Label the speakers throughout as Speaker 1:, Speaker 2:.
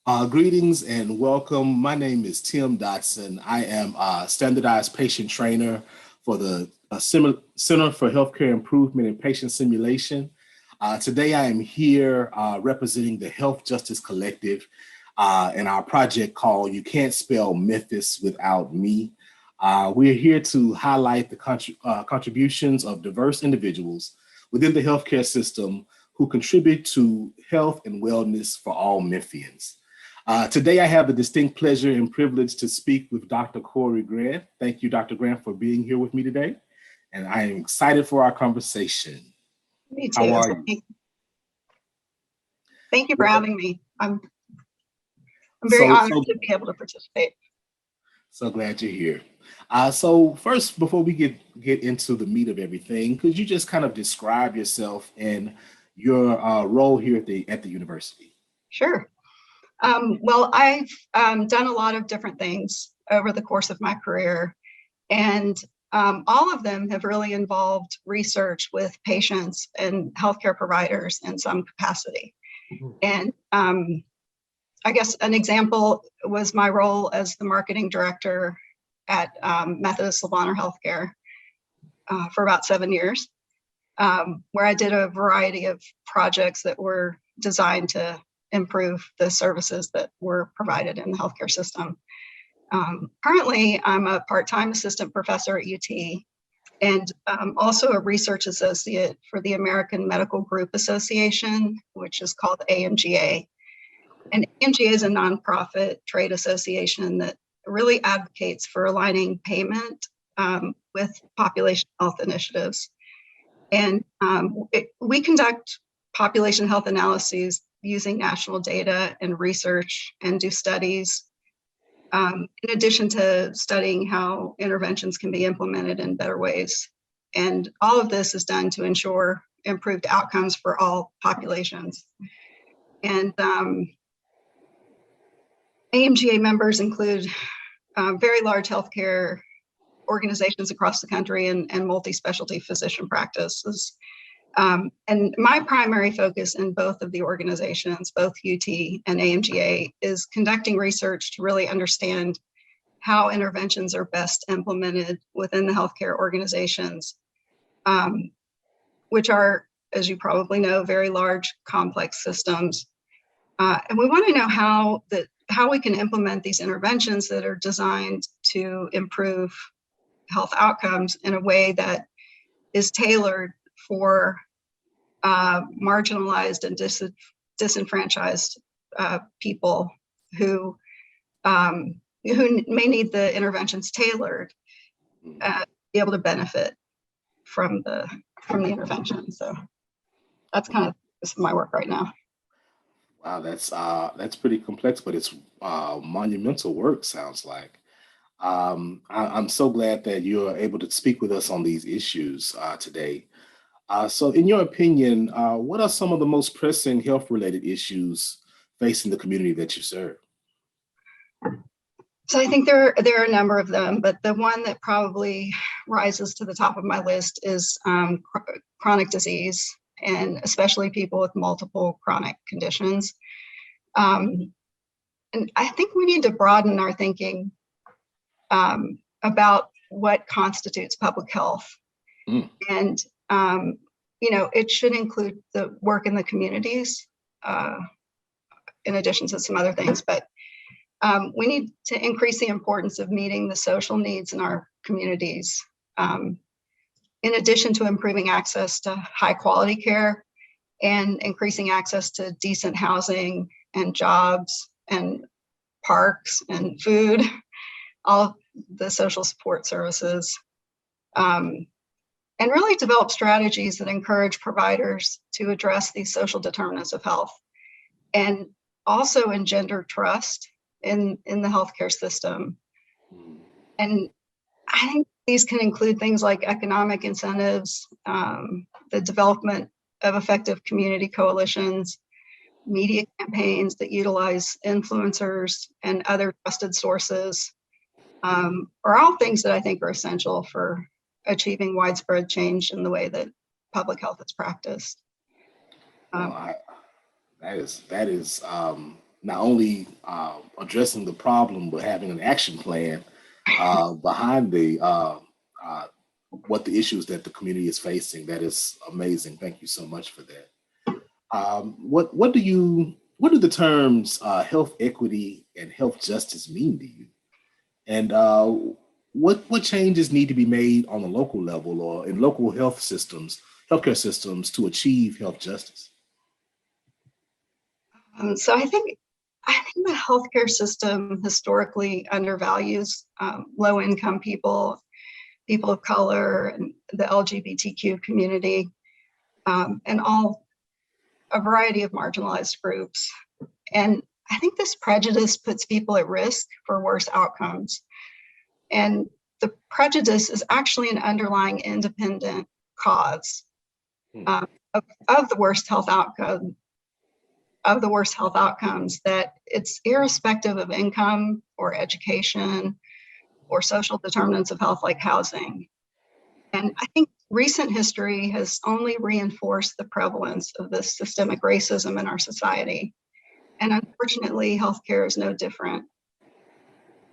Speaker 1: Greetings and welcome. My name is Tim Dotson. I am a standardized patient trainer for the Center for Healthcare Improvement and Patient Simulation. Today I am here representing the Health Justice Collective in our project called You Can't Spell Memphis Without Me. We're here to highlight the contributions of diverse individuals within the healthcare system who contribute to health and wellness for all Memphians. Today, I have the distinct pleasure and privilege to speak with Dr. Cori Grant. Thank you, Dr. Grant, for being here with me today. And I am excited for our conversation.
Speaker 2: Me too.
Speaker 1: How are you?
Speaker 2: Thank you for having me. I'm very honored to be able to participate.
Speaker 1: So glad you're here. So first, before we get into the meat of everything, could you just kind of describe yourself and your role here at the university?
Speaker 2: Sure. Well, I've done a lot of different things over the course of my career, and all of them have really involved research with patients and healthcare providers in some capacity. And I guess an example was my role as the marketing director at Methodist Le Bonheur Healthcare for about 7 years, where I did a variety of projects that were designed to improve the services that were provided in the healthcare system. Currently, I'm a part-time assistant professor at UT and also a research associate for the American Medical Group Association, which is called AMGA. And AMGA is a nonprofit trade association that really advocates for aligning payment with population health initiatives. And we conduct population health analyses using national data and research and do studies, in addition to studying how interventions can be implemented in better ways. And all of this is done to ensure improved outcomes for all populations. And AMGA members include very large healthcare organizations across the country and multi-specialty physician practices. And my primary focus in both of the organizations, both UT and AMGA, is conducting research to really understand how interventions are best implemented within the healthcare organizations, which are, as you probably know, very large, complex systems. And we want to know how we can implement these interventions that are designed to improve health outcomes in a way that is tailored for marginalized and disenfranchised people who may need the interventions tailored, be able to benefit from the intervention. So that's kind of my work right now.
Speaker 1: Wow, that's pretty complex, but it's monumental work, sounds like. I'm so glad that you're able to speak with us on these issues today. So in your opinion, what are some of the most pressing health-related issues facing the community that you serve?
Speaker 2: So I think there are a number of them, but the one that probably rises to the top of my list is chronic disease, and especially people with multiple chronic conditions. And I think we need to broaden our thinking about what constitutes public health. And it should include the work in the communities, in addition to some other things. But we need to increase the importance of meeting the social needs in our communities, in addition to improving access to high quality care and increasing access to decent housing and jobs and parks and food, all the social support services. And really develop strategies that encourage providers to address these social determinants of health and also engender trust in the healthcare system. And I think these can include things like economic incentives, the development of effective community coalitions, media campaigns that utilize influencers and other trusted sources, are all things that I think are essential for achieving widespread change in the way that public health is practiced.
Speaker 1: That is not only addressing the problem, but having an action plan behind the what the issues that the community is facing. That is amazing. Thank you so much for that. What do the terms health equity and health justice mean to you? And what changes need to be made on the local level or in local healthcare systems to achieve health justice?
Speaker 2: So I think the healthcare system historically undervalues low-income people, people of color, and the LGBTQ community, and a variety of marginalized groups. And I think this prejudice puts people at risk for worse outcomes. And the prejudice is actually an underlying independent cause of the worst health outcomes, that it's irrespective of income or education or social determinants of health like housing. And I think recent history has only reinforced the prevalence of this systemic racism in our society. And unfortunately, healthcare is no different.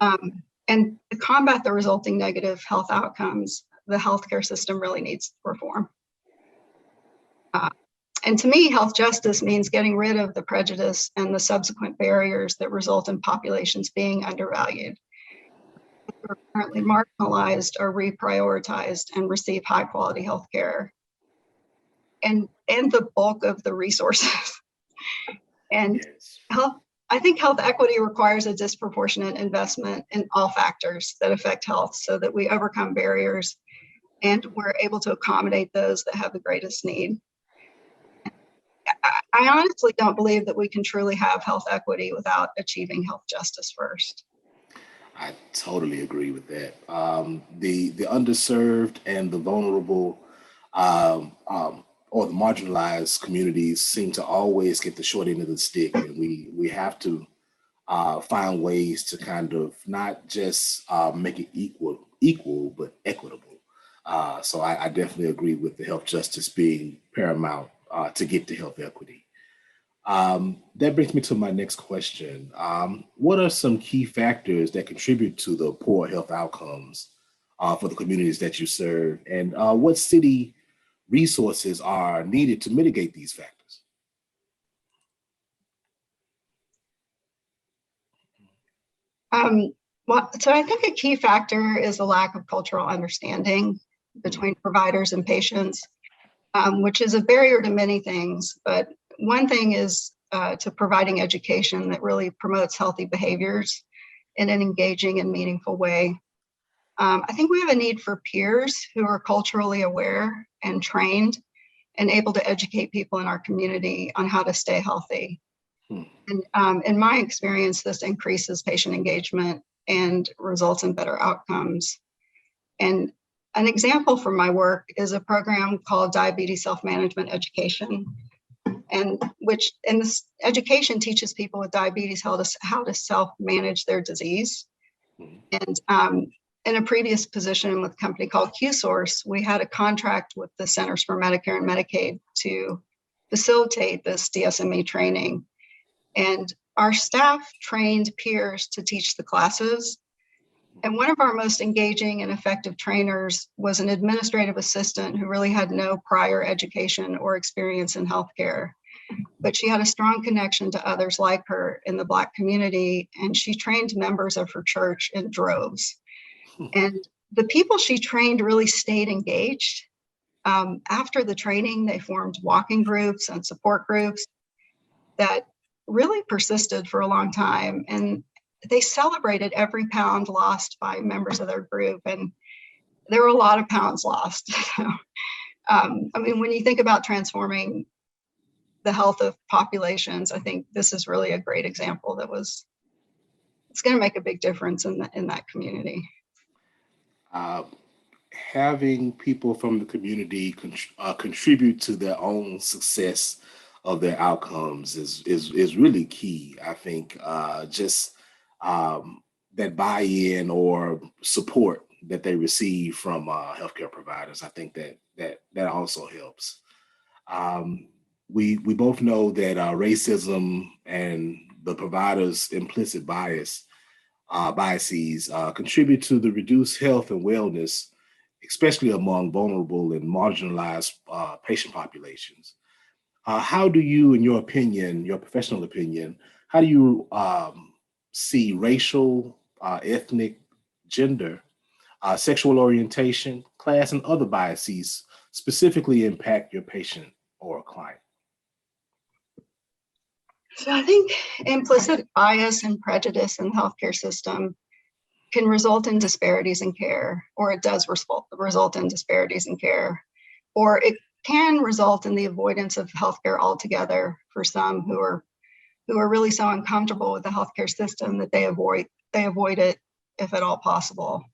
Speaker 2: And to combat the resulting negative health outcomes, the healthcare system really needs to reform. And to me, health justice means getting rid of the prejudice and the subsequent barriers that result in populations being undervalued, who are currently marginalized or reprioritized and receive high quality health care and the bulk of the resources. And I think health equity requires a disproportionate investment in all factors that affect health so that we overcome barriers and we're able to accommodate those that have the greatest need. I honestly don't believe that we can truly have health equity without achieving health justice first.
Speaker 1: I totally agree with that. The underserved and the vulnerable or the marginalized communities seem to always get the short end of the stick, and we have to find ways to kind of not just make it equal, but equitable. So I definitely agree with the health justice being paramount to get to health equity. That brings me to my next question. What are some key factors that contribute to the poor health outcomes for the communities that you serve? And what city resources are needed to mitigate these factors?
Speaker 2: So I think a key factor is the lack of cultural understanding between providers and patients, which is a barrier to many things. But one thing is to providing education that really promotes healthy behaviors in an engaging and meaningful way. I think we have a need for peers who are culturally aware and trained and able to educate people in our community on how to stay healthy. And in my experience, this increases patient engagement and results in better outcomes. And an example from my work is a program called Diabetes Self-Management Education, and this education teaches people with diabetes how to self-manage their disease. And in a previous position with a company called QSource, we had a contract with the Centers for Medicare and Medicaid to facilitate this DSME training. And our staff trained peers to teach the classes. And one of our most engaging and effective trainers was an administrative assistant who really had no prior education or experience in healthcare. But she had a strong connection to others like her in the Black community, and she trained members of her church in droves. And the people she trained really stayed engaged. After the training, they formed walking groups and support groups that really persisted for a long time. And they celebrated every pound lost by members of their group. And there were a lot of pounds lost. I mean, when you think about transforming the health of populations, I think this is really a great example it's going to make a big difference in that community.
Speaker 1: Having people from the community contribute to their own success of their outcomes is really key. I think just that buy-in or support that they receive from healthcare providers, I think that also helps. We both know that racism and the provider's implicit biases contribute to the reduced health and wellness, especially among vulnerable and marginalized patient populations. How do you, in your opinion, your professional opinion, how do you see racial, ethnic, gender, sexual orientation, class, and other biases specifically impact your patient or client?
Speaker 2: So I think implicit bias and prejudice in the healthcare system can result in disparities in care, or it does result in disparities in care, or it can result in the avoidance of healthcare altogether for some who are really so uncomfortable with the healthcare system that they avoid it if at all possible.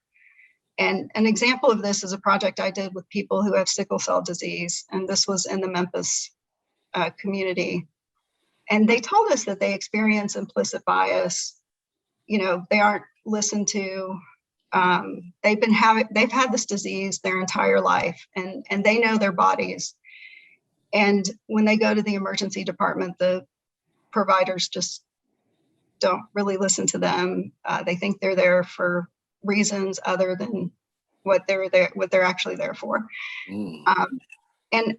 Speaker 2: And an example of this is a project I did with people who have sickle cell disease, and this was in the Memphis community. And they told us that they experience implicit bias. You know, they aren't listened to. They've had this disease their entire life, and they know their bodies. And when they go to the emergency department, the providers just don't really listen to them. They think they're there for reasons other than what they're actually there for. And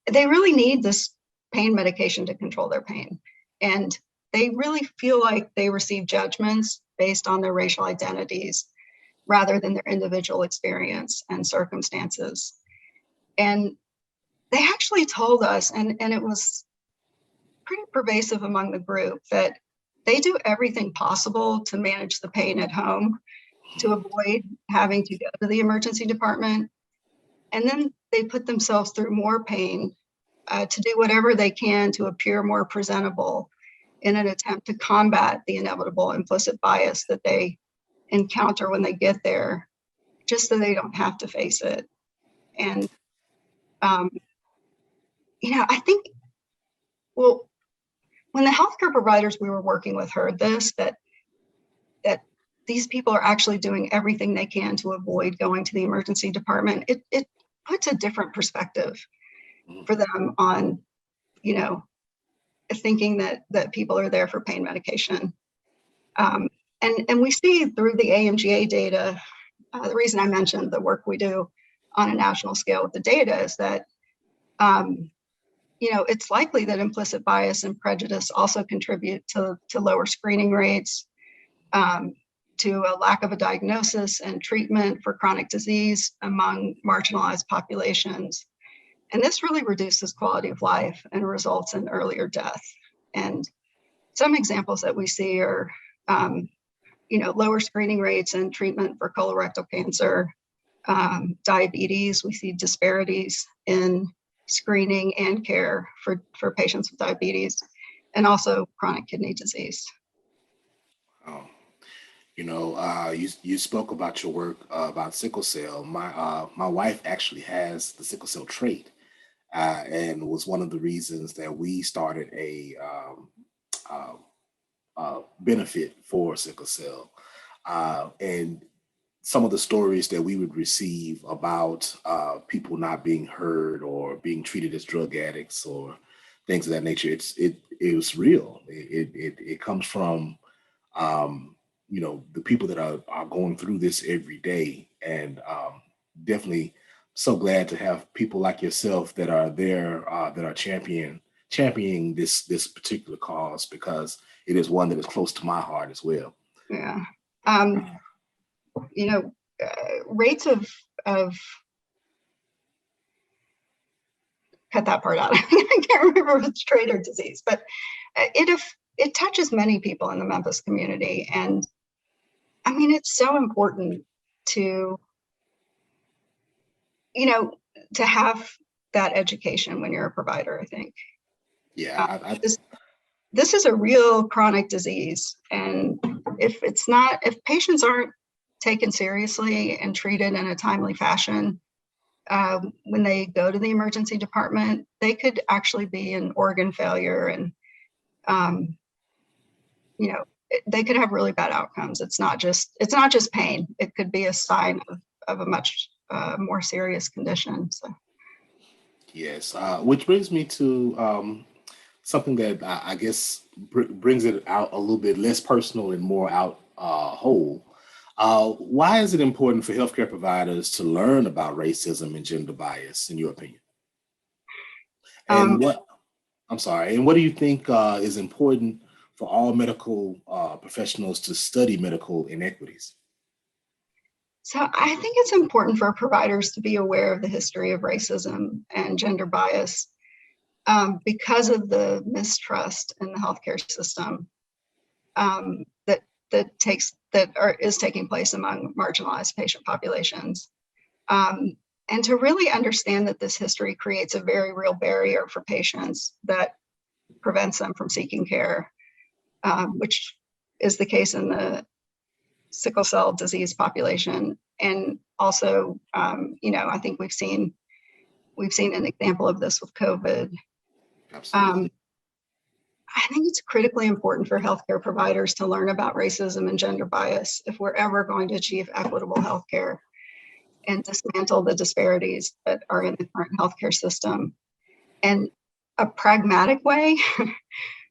Speaker 2: they really need this pain medication to control their pain. And they really feel like they receive judgments based on their racial identities rather than their individual experience and circumstances. And they actually told us, and it was pretty pervasive among the group, that they do everything possible to manage the pain at home, to avoid having to go to the emergency department. And then they put themselves through more pain to do whatever they can to appear more presentable in an attempt to combat the inevitable implicit bias that they encounter when they get there, just so they don't have to face it. And, I think, well, when the healthcare providers we were working with heard this, that these people are actually doing everything they can to avoid going to the emergency department, it puts a different perspective for them on, thinking that people are there for pain medication. And we see through the AMGA data, the reason I mentioned the work we do on a national scale with the data is that, it's likely that implicit bias and prejudice also contribute to lower screening rates, to a lack of a diagnosis and treatment for chronic disease among marginalized populations. And this really reduces quality of life and results in earlier death. And some examples that we see are, lower screening rates and treatment for colorectal cancer, diabetes. We see disparities in screening and care for patients with diabetes, and also chronic kidney disease.
Speaker 1: You spoke about your work about sickle cell. My wife actually has the sickle cell trait, and was one of the reasons that we started a benefit for sickle cell. And some of the stories that we would receive about people not being heard or being treated as drug addicts or things of that nature, it was real. It comes from the people that are going through this every day, and definitely so glad to have people like yourself that are there, that are championing this particular cause, because it is one that is close to my heart as well.
Speaker 2: Yeah. Rates of cut that part out. I can't remember if it's trait or disease, but it touches many people in the Memphis community. And I mean, it's so important to have that education when you're a provider, I think.
Speaker 1: Yeah.
Speaker 2: This is a real chronic disease. And if patients aren't taken seriously and treated in a timely fashion, when they go to the emergency department, they could actually be an organ failure, and they could have really bad outcomes. It's not just pain. It could be a sign of a much more serious condition. So.
Speaker 1: Yes, which brings me to something that I guess brings it out a little bit less personal and more out whole. Why is it important for healthcare providers to learn about racism and gender bias, in your opinion? And what do you think is important for all medical professionals to study medical inequities?
Speaker 2: So I think it's important for providers to be aware of the history of racism and gender bias because of the mistrust in the healthcare system is taking place among marginalized patient populations. And to really understand that this history creates a very real barrier for patients that prevents them from seeking care, which is the case in the sickle cell disease population. And also, I think we've seen an example of this with COVID.
Speaker 1: Absolutely.
Speaker 2: I think it's critically important for healthcare providers to learn about racism and gender bias if we're ever going to achieve equitable healthcare and dismantle the disparities that are in the current healthcare system. And a pragmatic way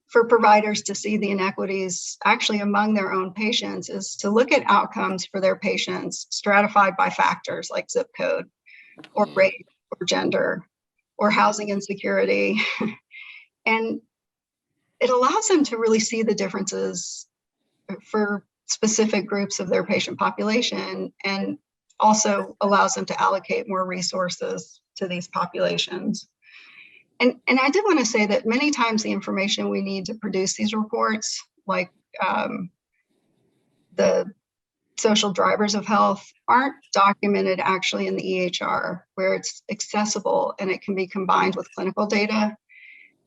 Speaker 2: for providers to see the inequities actually among their own patients is to look at outcomes for their patients stratified by factors like zip code or race or gender or housing insecurity. And it allows them to really see the differences for specific groups of their patient population, and also allows them to allocate more resources to these populations. And I did want to say that many times the information we need to produce these reports, like the social drivers of health, aren't documented actually in the EHR, where it's accessible and it can be combined with clinical data.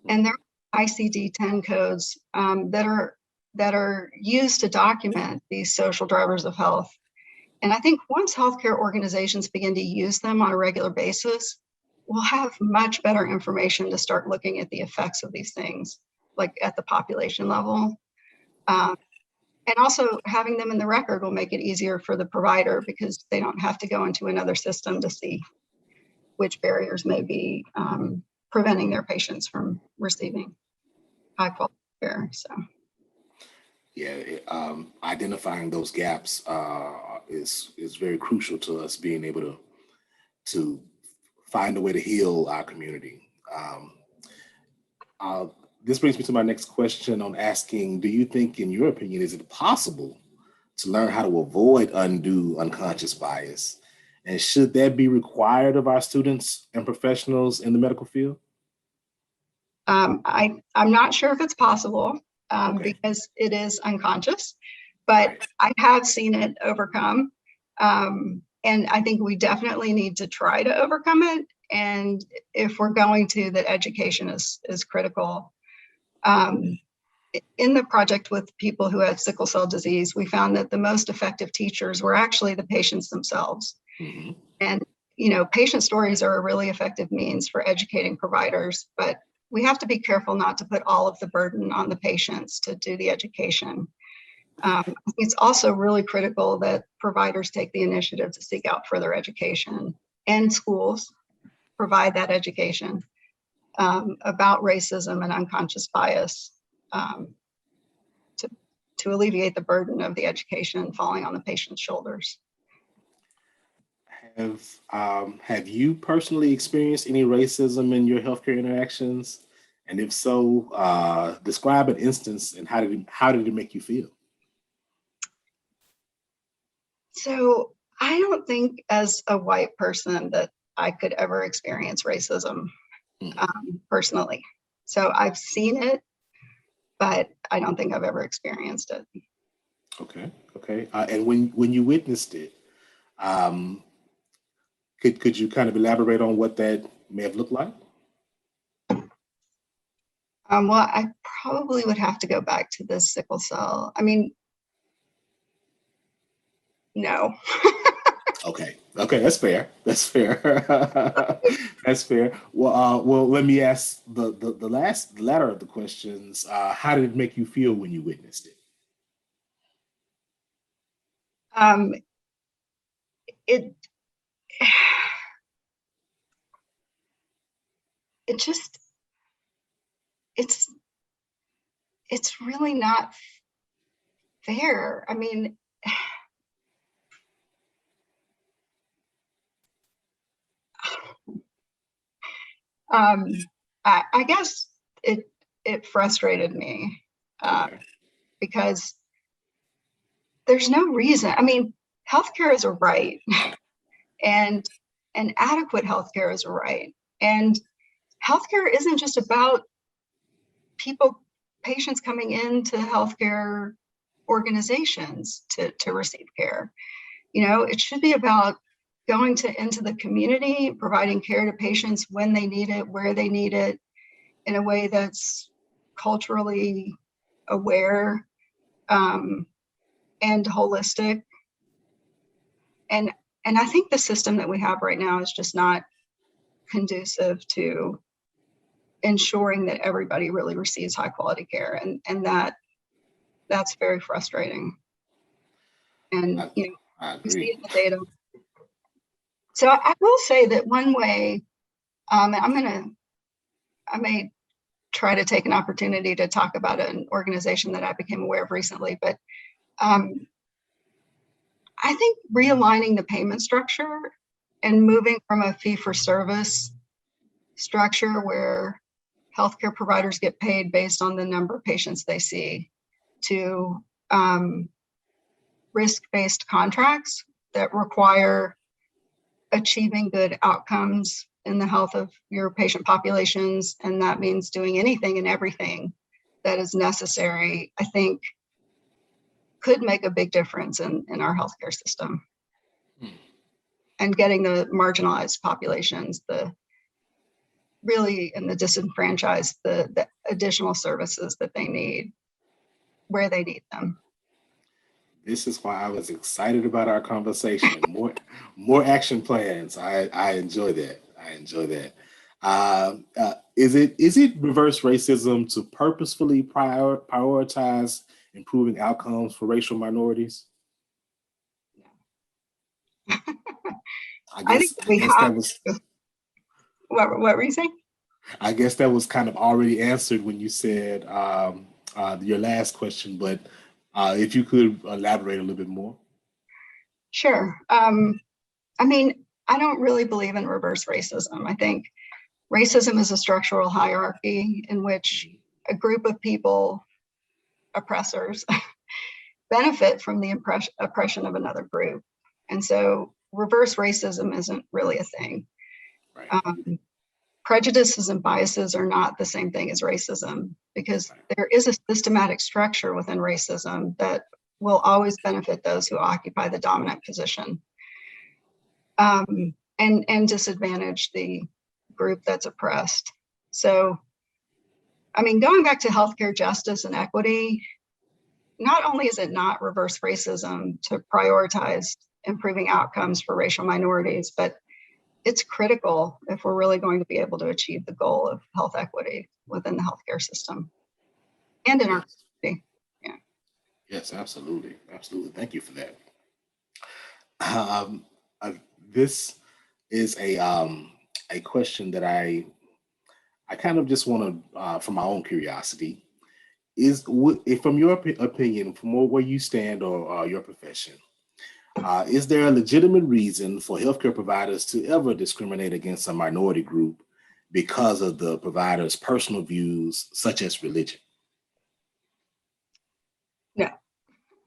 Speaker 2: And there are ICD-10 codes that are used to document these social drivers of health. And I think once healthcare organizations begin to use them on a regular basis, we'll have much better information to start looking at the effects of these things, like at the population level. And also having them in the record will make it easier for the provider because they don't have to go into another system to see which barriers may be preventing their patients from receiving high quality care. So.
Speaker 1: Yeah, identifying those gaps is very crucial to us being able to find a way to heal our community. This brings me to my next question on asking, do you think, in your opinion, is it possible to learn how to avoid undue unconscious bias? And should that be required of our students and professionals in the medical field?
Speaker 2: I'm not sure if it's possible because it is unconscious, but I have seen it overcome. And I think we definitely need to try to overcome it. And if we're going to, that education is critical. In the project with people who had sickle cell disease, we found that the most effective teachers were actually the patients themselves. Mm-hmm. And, patient stories are a really effective means for educating providers, but we have to be careful not to put all of the burden on the patients to do the education. It's also really critical that providers take the initiative to seek out further education, and schools provide that education about racism and unconscious bias to alleviate the burden of the education falling on the patient's shoulders.
Speaker 1: Have you personally experienced any racism in your healthcare interactions? And if so, describe an instance and how did it make you feel?
Speaker 2: So I don't think as a white person that I could ever experience racism personally. So I've seen it, but I don't think I've ever experienced it.
Speaker 1: Okay. And when you witnessed it, could you kind of elaborate on what that may have looked like?
Speaker 2: Well, I probably would have to go back to the sickle cell. I mean, no.
Speaker 1: Okay, that's fair. That's fair. Well, let me ask the latter of the questions. How did it make you feel when you witnessed it?
Speaker 2: it's really not fair. I mean, I guess it frustrated me because there's no reason. I mean, healthcare is a right, and adequate healthcare is a right. And healthcare isn't just about patients coming into healthcare organizations to receive care. It should be about going into the community, providing care to patients when they need it, where they need it, in a way that's culturally aware and holistic. And I think the system that we have right now is just not conducive to ensuring that everybody really receives high quality care, and that's very frustrating. And
Speaker 1: I
Speaker 2: you see
Speaker 1: agree.
Speaker 2: it in the data. So I will say that one way, and I may try to take an opportunity to talk about an organization that I became aware of recently, but I think realigning the payment structure and moving from a fee-for-service structure where healthcare providers get paid based on the number of patients they see to risk-based contracts that require achieving good outcomes in the health of your patient populations. And that means doing anything and everything that is necessary, I think could make a big difference in our healthcare system. And getting the marginalized populations, the disenfranchised, the additional services that they need where they need them.
Speaker 1: This is why I was excited about our conversation. More action plans. I enjoy that. Is it reverse racism to purposefully prioritize improving outcomes for racial minorities?
Speaker 2: I think we have. What were you saying?
Speaker 1: I guess that was kind of already answered when you said your last question, but if you could elaborate a little bit more.
Speaker 2: Sure. I mean, I don't really believe in reverse racism. I think racism is a structural hierarchy in which a group of people, oppressors, benefit from the oppression of another group. And so reverse racism isn't really a thing.
Speaker 1: Right.
Speaker 2: Prejudices and biases are not the same thing as racism, because there is a systematic structure within racism that will always benefit those who occupy the dominant position, and disadvantage the group that's oppressed. So, I mean, going back to healthcare justice and equity, not only is it not reverse racism to prioritize improving outcomes for racial minorities, but it's critical if we're really going to be able to achieve the goal of health equity within the healthcare system and in our community. Yeah.
Speaker 1: Yes, absolutely. Absolutely. Thank you for that. This is a question that I kind of just want to, from my own curiosity, from your opinion, from where you stand or your profession, is there a legitimate reason for healthcare providers to ever discriminate against a minority group because of the provider's personal views, such as religion?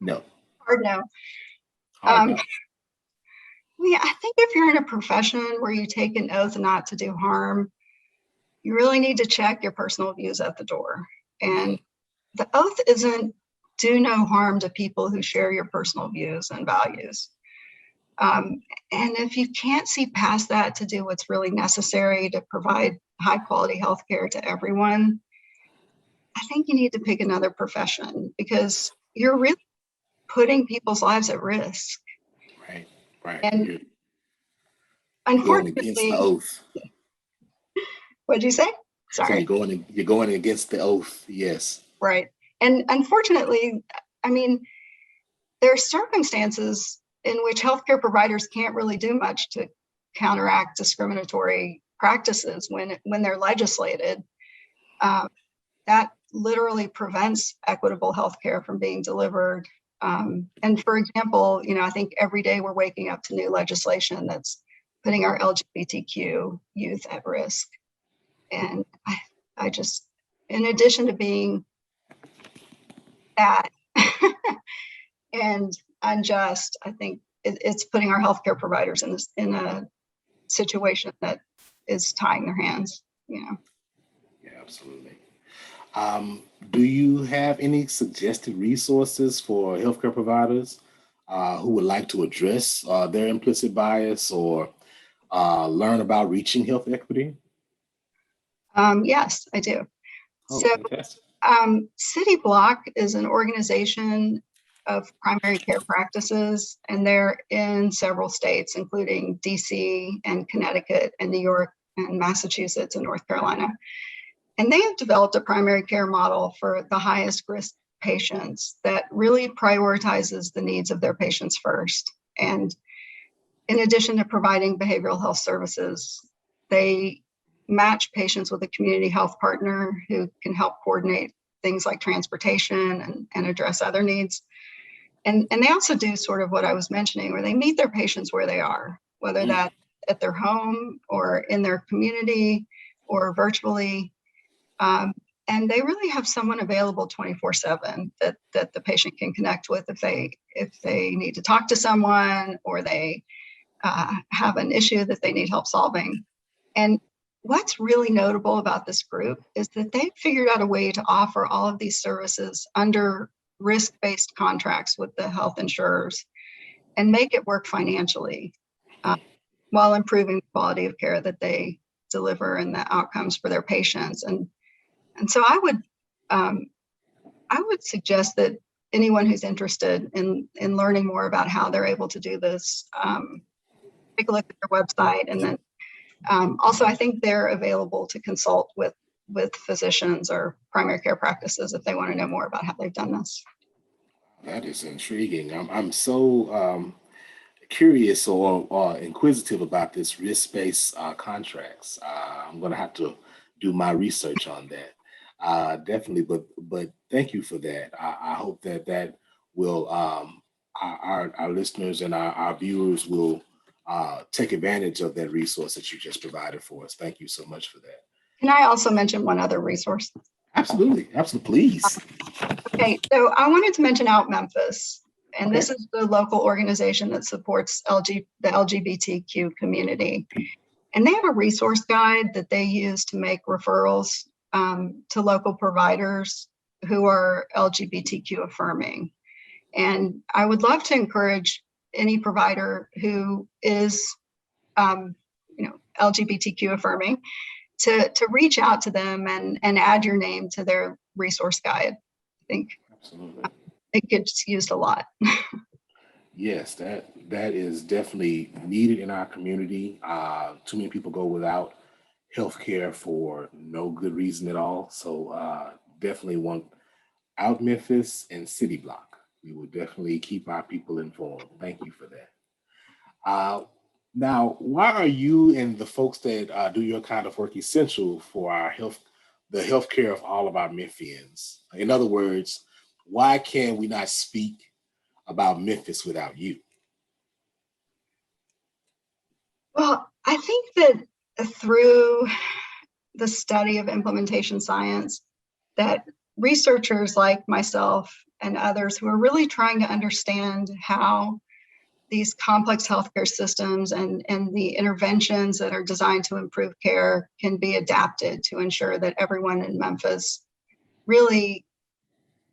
Speaker 1: No.
Speaker 2: Hard no.
Speaker 1: No.
Speaker 2: Yeah, I think if you're in a profession where you take an oath not to do harm, you really need to check your personal views at the door. And the oath isn't do no harm to people who share your personal views and values. And if you can't see past that to do what's really necessary to provide high quality healthcare to everyone, I think you need to pick another profession, because you're really putting people's lives at risk.
Speaker 1: Right.
Speaker 2: And
Speaker 1: unfortunately, going against the oath.
Speaker 2: What'd you say? Sorry.
Speaker 1: So you're going against the oath. Yes.
Speaker 2: Right. And unfortunately, I mean, there are circumstances in which healthcare providers can't really do much to counteract discriminatory practices when they're legislated. That that literally prevents equitable healthcare from being delivered. And for example, I think every day we're waking up to new legislation that's putting our LGBTQ youth at risk. And I just, in addition to being bad and unjust, I think it's putting our healthcare providers in a situation that is tying their hands.
Speaker 1: Yeah, absolutely. Do you have any suggested resources for healthcare providers who would like to address their implicit bias or learn about reaching health equity?
Speaker 2: Yes, I do.
Speaker 1: Oh,
Speaker 2: So,
Speaker 1: fantastic.
Speaker 2: City Block is an organization of primary care practices, and they're in several states, including DC and Connecticut and New York and Massachusetts and North Carolina. And they have developed a primary care model for the highest risk patients that really prioritizes the needs of their patients first. And in addition to providing behavioral health services, they match patients with a community health partner who can help coordinate things like transportation and address other needs. And they also do sort of what I was mentioning, where they meet their patients where they are, whether that's at their home or in their community or virtually. And they really have someone available 24/7 that the patient can connect with if they need to talk to someone or they have an issue that they need help solving. And what's really notable about this group is that they figured out a way to offer all of these services under risk-based contracts with the health insurers and make it work financially while improving the quality of care that they deliver and the outcomes for their patients. And so I would suggest that anyone who's interested in learning more about how they're able to do this, take a look at their website. And then also, I think they're available to consult with physicians or primary care practices if they want to know more about how they've done this.
Speaker 1: That is intriguing. I'm so curious or inquisitive about this risk-based contracts. I'm going to have to do my research on that. Definitely, but thank you for that. I hope that will our listeners and our viewers will take advantage of that resource that you just provided for us. Thank you so much for that.
Speaker 2: Can I also mention one other resource?
Speaker 1: Absolutely, please.
Speaker 2: Okay, so I wanted to mention Out Memphis, and this is the local organization that supports the LGBTQ community. And they have a resource guide that they use to make referrals to local providers who are LGBTQ affirming. And I would love to encourage any provider who is, LGBTQ affirming to reach out to them and add your name to their resource guide. I think
Speaker 1: Absolutely.
Speaker 2: It gets used a lot.
Speaker 1: Yes, that is definitely needed in our community. Too many people go without health care for no good reason at all. So definitely want Out Memphis and City Block. We will definitely keep our people informed. Thank you for that. Now, why are you and the folks that do your kind of work essential for the healthcare of all of our Memphians? In other words, why can we not speak about Memphis without you?
Speaker 2: Well, I think that through the study of implementation science, that researchers like myself and others who are really trying to understand how these complex healthcare systems and the interventions that are designed to improve care can be adapted to ensure that everyone in Memphis really,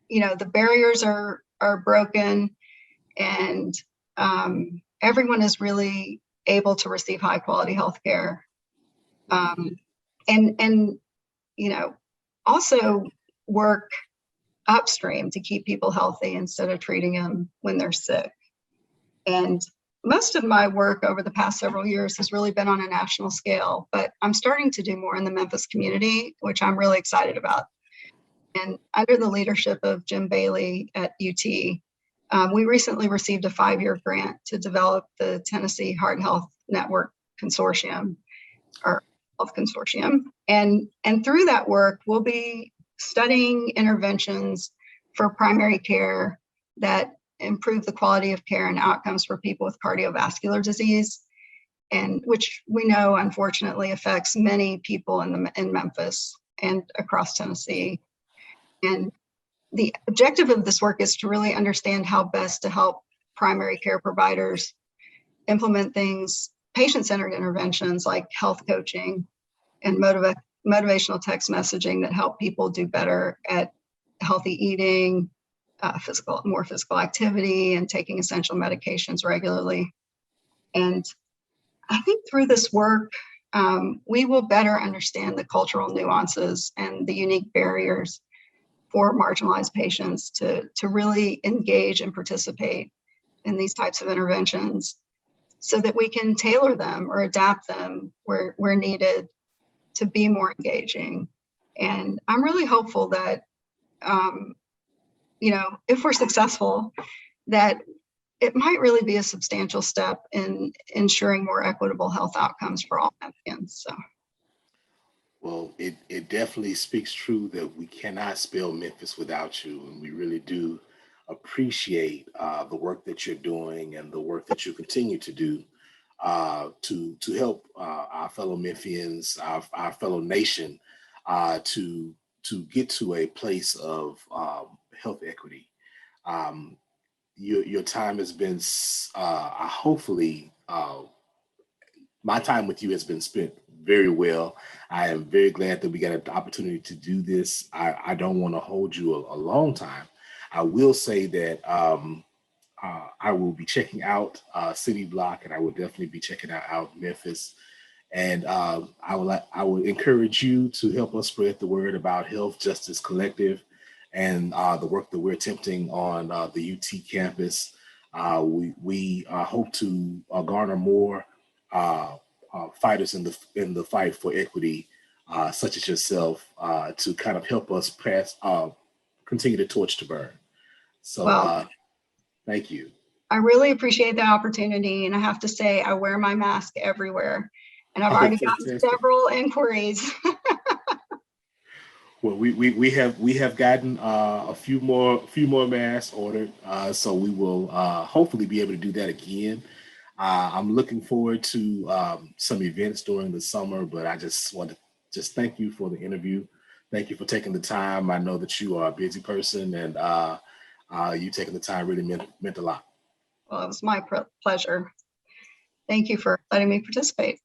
Speaker 2: the barriers are broken and everyone is really able to receive high quality healthcare. And also work upstream to keep people healthy instead of treating them when they're sick. And most of my work over the past several years has really been on a national scale, but I'm starting to do more in the Memphis community, which I'm really excited about. And under the leadership of Jim Bailey at UT, we recently received a 5-year grant to develop the Tennessee Heart Health Network Consortium, or Health Consortium. And through that work, we'll be studying interventions for primary care that improve the quality of care and outcomes for people with cardiovascular disease, and which we know unfortunately affects many people in Memphis and across Tennessee. And the objective of this work is to really understand how best to help primary care providers implement things, patient-centered interventions like health coaching and motivational text messaging that help people do better at healthy eating, more physical activity, and taking essential medications regularly. And I think through this work, we will better understand the cultural nuances and the unique barriers for marginalized patients to really engage and participate in these types of interventions, so that we can tailor them or adapt them where needed to be more engaging. And I'm really hopeful that, if we're successful, that it might really be a substantial step in ensuring more equitable health outcomes for all Memphians. So.
Speaker 1: Well, it definitely speaks true that we cannot spell Memphis without you. And we really do appreciate the work that you're doing and the work that you continue to do to help our fellow Memphians, our fellow nation, to get to a place of health equity. Your time has been, hopefully, my time with you has been spent very well. I am very glad that we got an opportunity to do this. I don't want to hold you a long time. I will say that I will be checking out City Block, and I will definitely be checking out Memphis. And I would encourage you to help us spread the word about Health Justice Collective and the work that we're attempting on the UT campus. We hope to garner more fighters in the fight for equity, such as yourself, to kind of help us continue the torch to burn. So
Speaker 2: Well,
Speaker 1: thank you.
Speaker 2: I really appreciate the opportunity, and I have to say I wear my mask everywhere, and I've already gotten several inquiries.
Speaker 1: Well, we have gotten a few more masks ordered, so we will hopefully be able to do that again. I'm looking forward to some events during the summer, but I just want to thank you for the interview. Thank you for taking the time. I know that you are a busy person, and you taking the time really meant a lot.
Speaker 2: Well, it was my pleasure. Thank you for letting me participate.